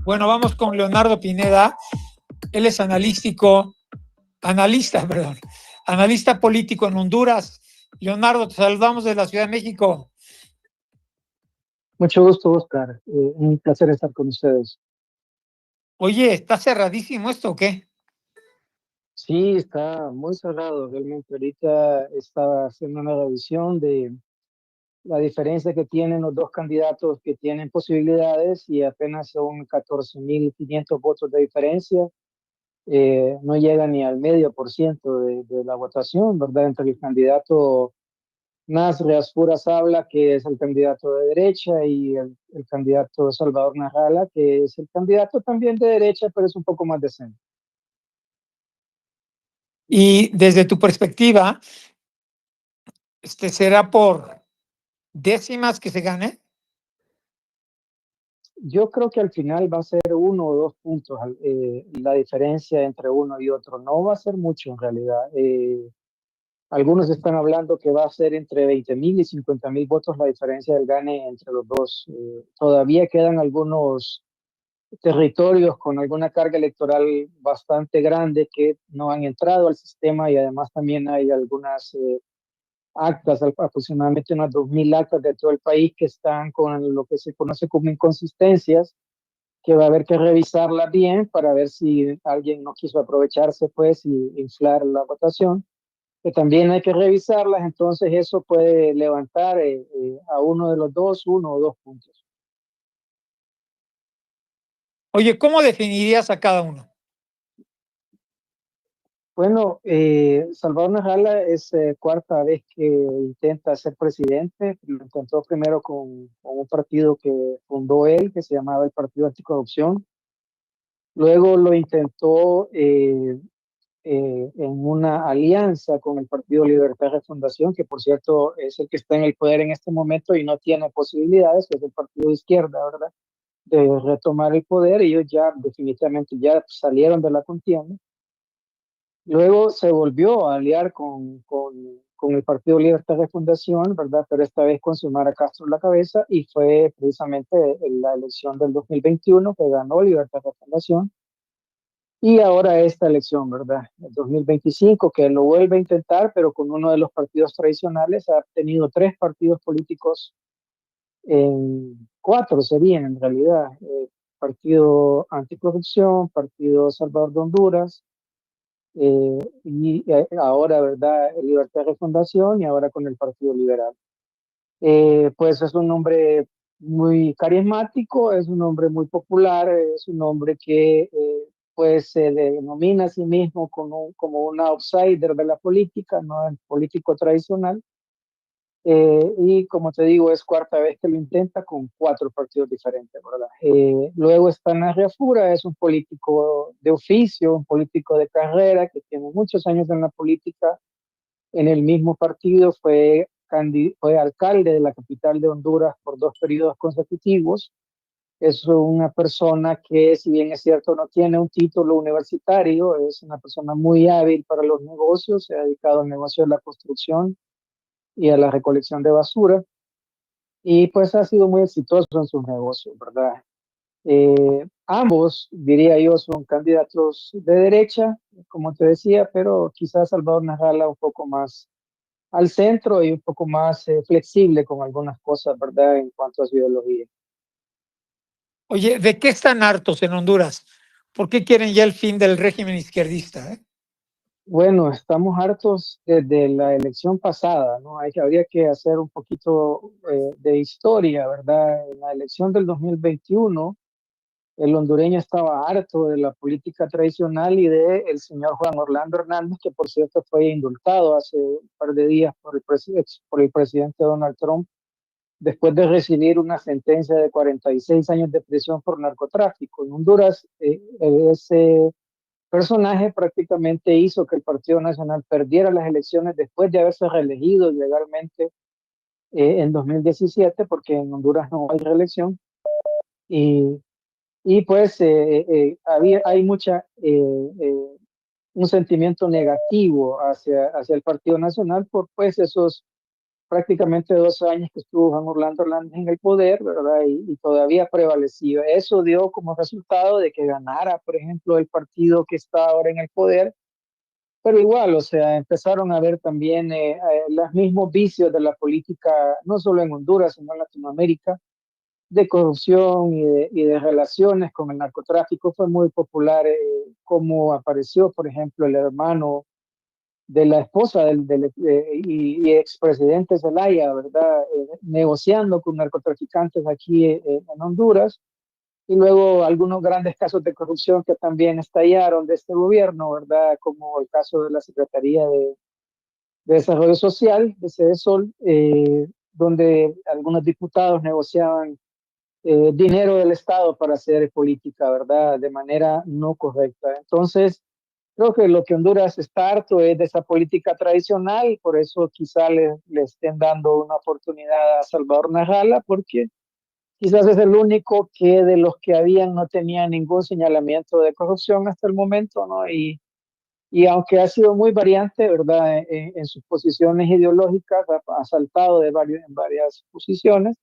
Bueno, vamos con Leonardo Pineda. Él es analista político en Honduras. Leonardo, te saludamos de la Ciudad de México. Mucho gusto, Oscar. Un placer estar con ustedes. Oye, ¿está cerradísimo esto o qué? Sí, está muy cerrado. Realmente ahorita estaba haciendo una revisión de la diferencia que tienen los dos candidatos que tienen posibilidades y apenas son 14.500 votos de diferencia. No llega ni al medio por ciento de la votación, ¿verdad? Entre el candidato Nasri Asfuras habla, que es el candidato de derecha, y el candidato Salvador Narrala, que es el candidato también de derecha, pero es un poco más de centro. Y desde tu perspectiva, ¿será por décimas que se gane? Yo creo que al final va a ser 1 o 2 puntos la diferencia entre uno y otro. No va a ser mucho en realidad. Algunos están hablando que va a ser entre 20.000 y 50.000 votos la diferencia del gane entre los dos. Todavía quedan algunos territorios con alguna carga electoral bastante grande que no han entrado al sistema, y además también hay algunas actas, aproximadamente unas 2.000 actas de todo el país que están con lo que se conoce como inconsistencias, que va a haber que revisarlas bien para ver si alguien no quiso aprovecharse pues y inflar la votación, que también hay que revisarlas. Entonces eso puede levantar a uno de los dos, 1 o 2 puntos. Oye, ¿cómo definirías a cada uno? Bueno, Salvador Narrala es cuarta vez que intenta ser presidente. Lo intentó primero con un partido que fundó él, que se llamaba el Partido Anticorrupción. Luego lo intentó en una alianza con el Partido Libertad de Refundación, que por cierto es el que está en el poder en este momento y no tiene posibilidades, que es el partido de izquierda, ¿verdad?, de retomar el poder. Ellos ya definitivamente ya salieron de la contienda. Luego se volvió a aliar con el Partido Libertad de Fundación, ¿verdad? Pero esta vez con Xiomara Castro en la cabeza, y fue precisamente en la elección del 2021 que ganó Libertad de Fundación. Y ahora esta elección, ¿verdad? El 2025, que lo vuelve a intentar, pero con uno de los partidos tradicionales. Ha tenido 3 partidos políticos, en 4 serían en realidad. Partido Anticorrupción, Partido Salvador de Honduras, y ahora, ¿verdad?, Libertad de Fundación, y ahora con el Partido Liberal. Pues es un hombre muy carismático, es un hombre muy popular, es un hombre que pues se denomina a sí mismo como un outsider de la política, no el político tradicional. Y como te digo, es cuarta vez que lo intenta con 4 partidos diferentes, ¿verdad? Luego está Narria Fura, es un político de oficio, un político de carrera que tiene muchos años en la política. En el mismo partido fue alcalde de la capital de Honduras por 2 periodos consecutivos. Es una persona que, si bien es cierto, no tiene un título universitario, es una persona muy hábil para los negocios. Se ha dedicado al negocio de la construcción y a la recolección de basura, y pues ha sido muy exitoso en sus negocios, ¿verdad? Ambos, diría yo, son candidatos de derecha, como te decía, pero quizás Salvador Narrala un poco más al centro y un poco más flexible con algunas cosas, ¿verdad?, en cuanto a su ideología. Oye, ¿de qué están hartos en Honduras? ¿Por qué quieren ya el fin del régimen izquierdista? Bueno, estamos hartos desde la elección pasada, ¿no? Habría que hacer un poquito de historia, ¿verdad? En la elección del 2021, el hondureño estaba harto de la política tradicional y de el señor Juan Orlando Hernández, que por cierto fue indultado hace un par de días por el presidente Donald Trump, después de recibir una sentencia de 46 años de prisión por narcotráfico. En Honduras, ese personaje prácticamente hizo que el Partido Nacional perdiera las elecciones después de haberse reelegido ilegalmente en 2017, porque en Honduras no hay reelección. Y, y pues hay un sentimiento negativo hacia el Partido Nacional por pues esos prácticamente 12 años que estuvo Juan Orlando Hernández en el poder, ¿verdad? Y todavía prevaleció. Eso dio como resultado de que ganara, por ejemplo, el partido que está ahora en el poder, pero igual, o sea, empezaron a ver también los mismos vicios de la política, no solo en Honduras, sino en Latinoamérica, de corrupción y de relaciones con el narcotráfico. Fue muy popular cómo apareció, por ejemplo, el hermano de la esposa y expresidente Zelaya, ¿verdad? Negociando con narcotraficantes aquí en Honduras. Y luego algunos grandes casos de corrupción que también estallaron de este gobierno, ¿verdad? Como el caso de la Secretaría de Desarrollo Social, de CEDESOL, donde algunos diputados negociaban dinero del Estado para hacer política, ¿verdad? De manera no correcta. Entonces, creo que lo que Honduras está harto es de esa política tradicional y por eso quizá le estén dando una oportunidad a Salvador Narrala, porque quizás es el único que de los que habían no tenía ningún señalamiento de corrupción hasta el momento, ¿no? Y aunque ha sido muy variante, ¿verdad? En sus posiciones ideológicas, ha saltado en varias posiciones,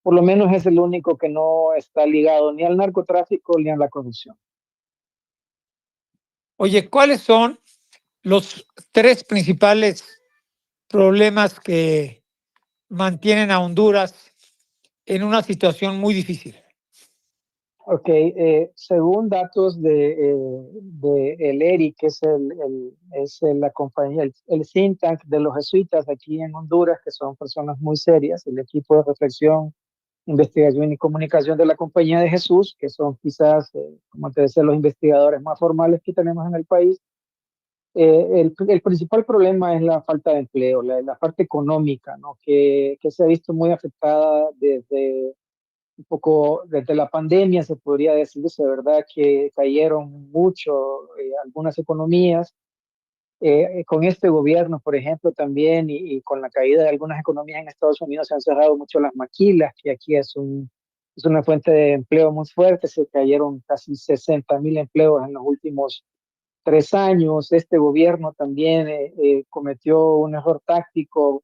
por lo menos es el único que no está ligado ni al narcotráfico ni a la corrupción. Oye, ¿cuáles son los tres principales problemas que mantienen a Honduras en una situación muy difícil? Ok, según datos de el ERI, que es, la compañía, el think tank de los jesuitas aquí en Honduras, que son personas muy serias, el equipo de reflexión, investigación y comunicación de la Compañía de Jesús, que son quizás, como te decía, los investigadores más formales que tenemos en el país. El principal problema es la falta de empleo, la parte económica, ¿no? Que se ha visto muy afectada desde un poco desde la pandemia, se podría decirse, ¿verdad? Que cayeron mucho algunas economías. Con este gobierno, por ejemplo, también, y con la caída de algunas economías en Estados Unidos, se han cerrado mucho las maquilas, que aquí es una fuente de empleo muy fuerte. Se cayeron casi 60,000 empleos en los últimos 3 años. Este gobierno también cometió un error táctico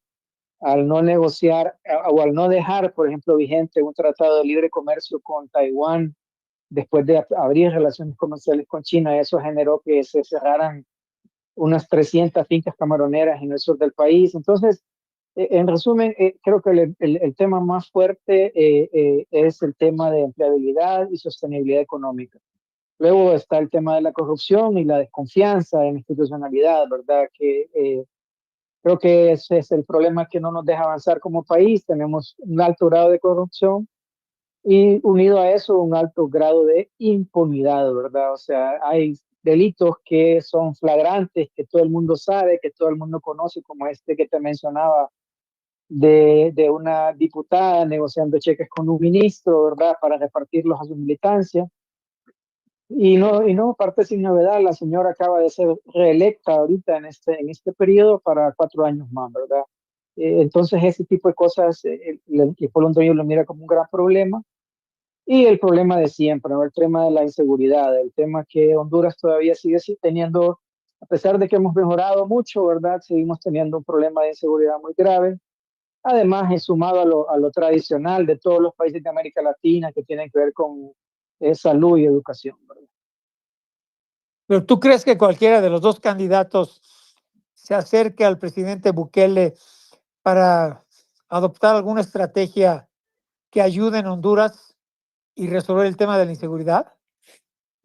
al no negociar o al no dejar, por ejemplo, vigente un tratado de libre comercio con Taiwán después de abrir relaciones comerciales con China. Eso generó que se cerraran unas 300 fincas camaroneras en el sur del país. Entonces, en resumen, creo que el tema más fuerte es el tema de empleabilidad y sostenibilidad económica. Luego está el tema de la corrupción y la desconfianza en la institucionalidad, ¿verdad? Creo que ese es el problema que no nos deja avanzar como país. Tenemos un alto grado de corrupción y unido a eso un alto grado de impunidad, ¿verdad? O sea, hay delitos que son flagrantes, que todo el mundo sabe, que todo el mundo conoce, como este que te mencionaba de una diputada negociando cheques con un ministro, ¿verdad? Para repartirlos a su militancia. Y no, parte sin novedad, la señora acaba de ser reelecta ahorita en este periodo para 4 años más, ¿verdad? Entonces, ese tipo de cosas, el pueblo hondureño lo mira como un gran problema. Y el problema de siempre, ¿no? El tema de la inseguridad, el tema que Honduras todavía sigue teniendo, a pesar de que hemos mejorado mucho, ¿verdad? Seguimos teniendo un problema de inseguridad muy grave. Además, es sumado a lo tradicional de todos los países de América Latina que tienen que ver con salud y educación, ¿verdad? ¿Pero tú crees que cualquiera de los dos candidatos se acerque al presidente Bukele para adoptar alguna estrategia que ayude en Honduras y resolver el tema de la inseguridad?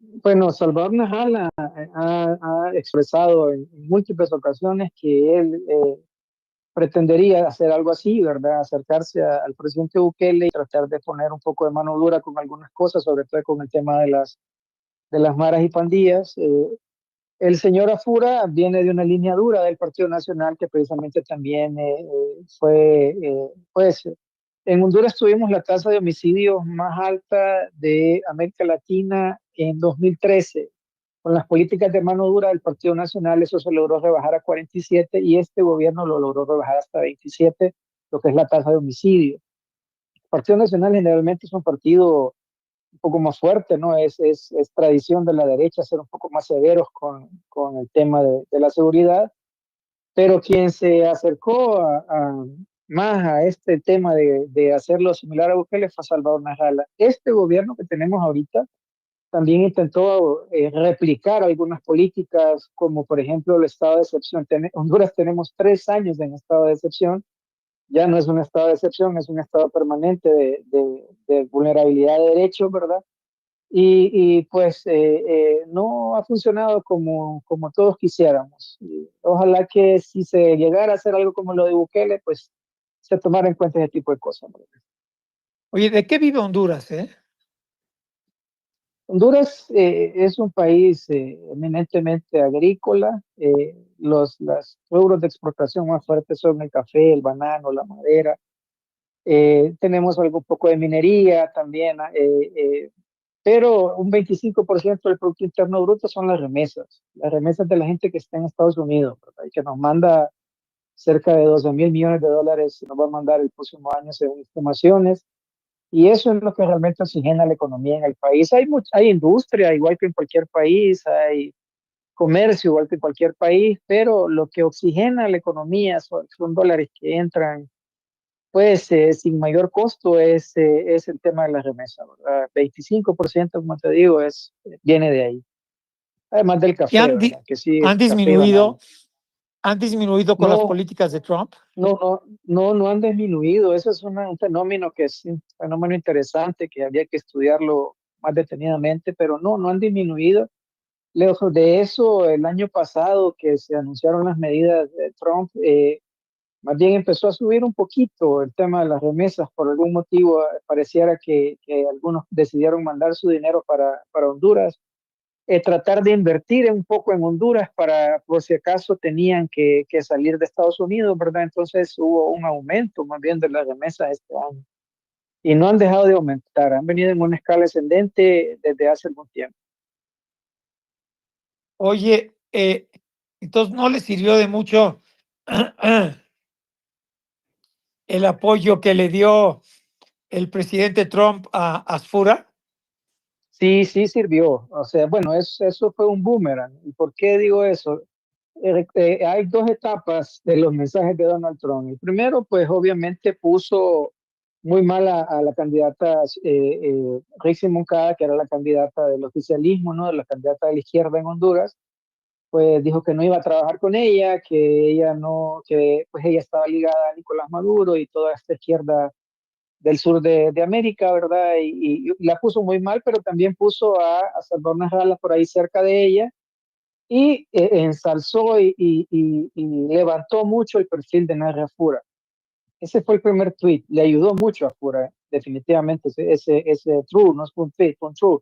Bueno, Salvador Najala ha expresado en múltiples ocasiones que él pretendería hacer algo así, ¿verdad? Acercarse al presidente Bukele y tratar de poner un poco de mano dura con algunas cosas, sobre todo con el tema de las maras y pandillas. El señor Afura viene de una línea dura del Partido Nacional que precisamente también fue, pues, en Honduras tuvimos la tasa de homicidios más alta de América Latina en 2013. Con las políticas de mano dura del Partido Nacional, eso se logró rebajar a 47 y este gobierno lo logró rebajar hasta 27, lo que es la tasa de homicidio. El Partido Nacional generalmente es un partido un poco más fuerte, ¿no? Es tradición de la derecha ser un poco más severos con el tema de la seguridad, pero quien se acercó más a este tema de hacerlo similar a Bukele fue Salvador Narrala. Este gobierno que tenemos ahorita también intentó replicar algunas políticas, como por ejemplo el estado de excepción. Honduras tenemos 3 años en estado de excepción, ya no es un estado de excepción, es un estado permanente de vulnerabilidad de derechos, ¿verdad? Y pues no ha funcionado como todos quisiéramos. Y ojalá que si se llegara a hacer algo como lo de Bukele, pues se tomara en cuenta ese tipo de cosas, ¿verdad? Oye, ¿de qué vive Honduras, eh? Honduras es un país eminentemente agrícola. Los rubros de exportación más fuertes son el café, el banano, la madera. Tenemos algo poco de minería también, pero un 25% del Producto Interno Bruto son las remesas de la gente que está en Estados Unidos, ¿verdad? Y que nos manda cerca de 12.000 millones de dólares, nos va a mandar el próximo año según estimaciones. Y eso es lo que realmente oxigena la economía en el país. Hay industria, igual que en cualquier país, hay comercio, igual que en cualquier país, pero lo que oxigena la economía son dólares que entran, pues, sin mayor costo es el tema de la remesa, ¿verdad? 25%, como te digo, viene de ahí. Además del ¿Y café, ¿verdad? Que sí, han café y banano. han disminuido con las No, políticas de Trump? no han disminuido. Eso es un fenómeno que es un fenómeno interesante que habría que estudiarlo más detenidamente, pero no han disminuido. Lejos de eso, el año pasado que se anunciaron las medidas de Trump, más bien empezó a subir un poquito el tema de las remesas. Por algún motivo, pareciera que algunos decidieron mandar su dinero para Honduras, tratar de invertir un poco en Honduras para, por si acaso tenían que salir de Estados Unidos, ¿verdad? Entonces hubo un aumento más bien de las remesas este año. Y no han dejado de aumentar, han venido en una escala ascendente desde hace algún tiempo. Oye, entonces no le sirvió de mucho el apoyo que le dio el presidente Trump a Asfura. Sí, sí sirvió. O sea, bueno, eso fue un boomerang. ¿Y por qué digo eso? Hay dos etapas de los mensajes de Donald Trump. El primero, pues obviamente puso muy mal a la candidata Rixi Moncada, que era la candidata del oficialismo, ¿no? La candidata de la izquierda en Honduras. Pues dijo que no iba a trabajar con ella, que ella no, que pues ella estaba ligada a Nicolás Maduro y toda esta izquierda del sur de América, ¿verdad? Y la puso muy mal, pero también puso a Salvador Narrala por ahí cerca de ella y ensalzó y levantó mucho el perfil de Narra Fura. Ese fue el primer tweet, le ayudó mucho a Fura, definitivamente, ese true, no es un tweet, un true.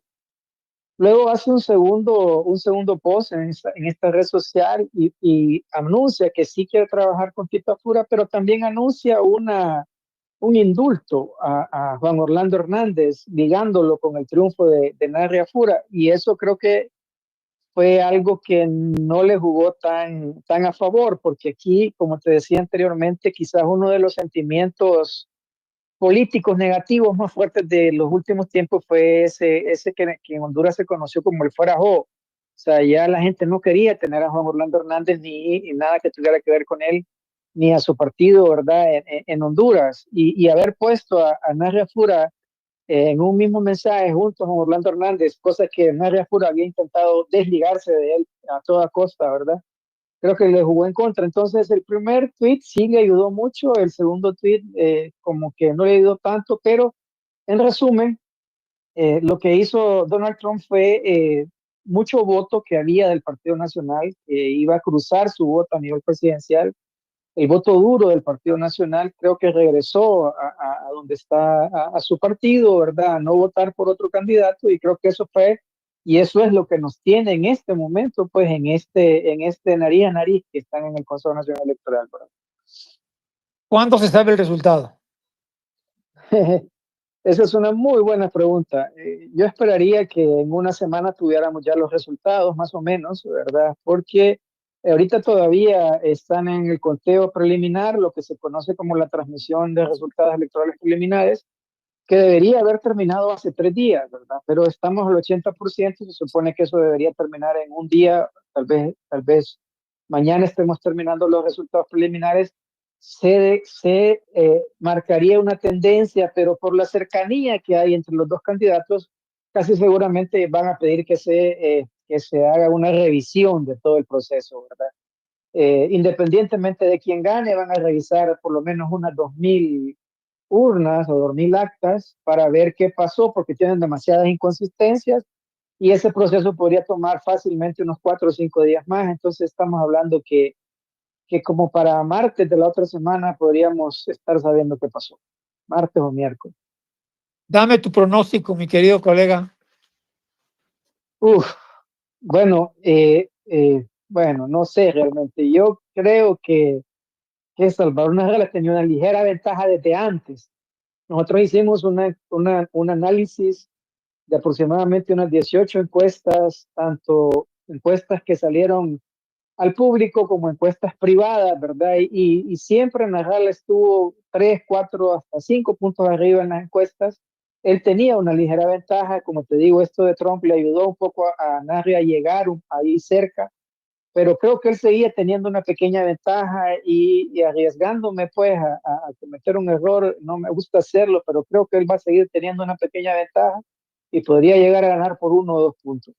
Luego hace un segundo post en esta red social y anuncia que sí quiere trabajar con Tito Fura, pero también anuncia un indulto a Juan Orlando Hernández, ligándolo con el triunfo de Narria Fura, y eso creo que fue algo que no le jugó tan a favor, porque aquí, como te decía anteriormente, quizás uno de los sentimientos políticos negativos más fuertes de los últimos tiempos fue ese que en Honduras se conoció como el fuera Jo. O sea, ya la gente no quería tener a Juan Orlando Hernández ni nada que tuviera que ver con él, ni a su partido, ¿verdad? En Honduras. Y haber puesto a Narria Fura en un mismo mensaje junto con Orlando Hernández, cosa que Narria Fura había intentado desligarse de él a toda costa, ¿verdad? Creo que le jugó en contra. Entonces, el primer tweet sí le ayudó mucho, el segundo tweet como que no le ayudó tanto, pero en resumen, lo que hizo Donald Trump fue mucho voto que había del Partido Nacional, que iba a cruzar su voto a nivel presidencial. El voto duro del Partido Nacional creo que regresó a donde está, a su partido, ¿verdad? A no votar por otro candidato, y creo que eso fue, y eso es lo que nos tiene en este momento, pues en este nariz a nariz que están en el Consejo Nacional Electoral, ¿verdad? ¿Cuándo se sabe el resultado? Esa es una muy buena pregunta. Yo esperaría que en una semana tuviéramos ya los resultados, más o menos, ¿verdad? Porque ahorita todavía están en el conteo preliminar, lo que se conoce como la transmisión de resultados electorales preliminares, que debería haber terminado hace 3 días, ¿verdad? Pero estamos al 80%, se supone que eso debería terminar en un día, tal vez mañana estemos terminando los resultados preliminares, se marcaría una tendencia, pero por la cercanía que hay entre los dos candidatos, casi seguramente van a pedir que se haga una revisión de todo el proceso, ¿verdad? Independientemente de quién gane, van a revisar por lo menos unas 2.000 urnas o 2.000 actas para ver qué pasó, porque tienen demasiadas inconsistencias y ese proceso podría tomar fácilmente unos 4 o 5 días más. Entonces estamos hablando que como para martes de la otra semana podríamos estar sabiendo qué pasó, martes o miércoles. Dame tu pronóstico, mi querido colega. Uf, bueno, no sé realmente. Yo creo que Salvador Narra tenía una ligera ventaja desde antes. Nosotros hicimos un análisis de aproximadamente unas 18 encuestas, tanto encuestas que salieron al público como encuestas privadas, ¿verdad? Y siempre Narral estuvo 3, 4, hasta 5 puntos arriba en las encuestas. Él tenía una ligera ventaja, como te digo, esto de Trump le ayudó un poco a Narri a llegar ahí cerca, pero creo que él seguía teniendo una pequeña ventaja y arriesgándome pues a cometer un error, no me gusta hacerlo, pero creo que él va a seguir teniendo una pequeña ventaja y podría llegar a ganar por 1 o 2 puntos.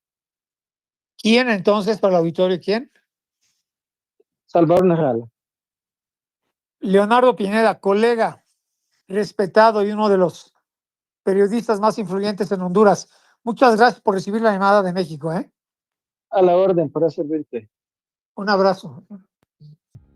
¿Quién entonces para el auditorio? ¿Quién? Salvador Narral. Leonardo Pineda, colega respetado y uno de los periodistas más influyentes en Honduras. Muchas gracias por recibir la llamada de México, ¿eh? A la orden para servirte. Un abrazo.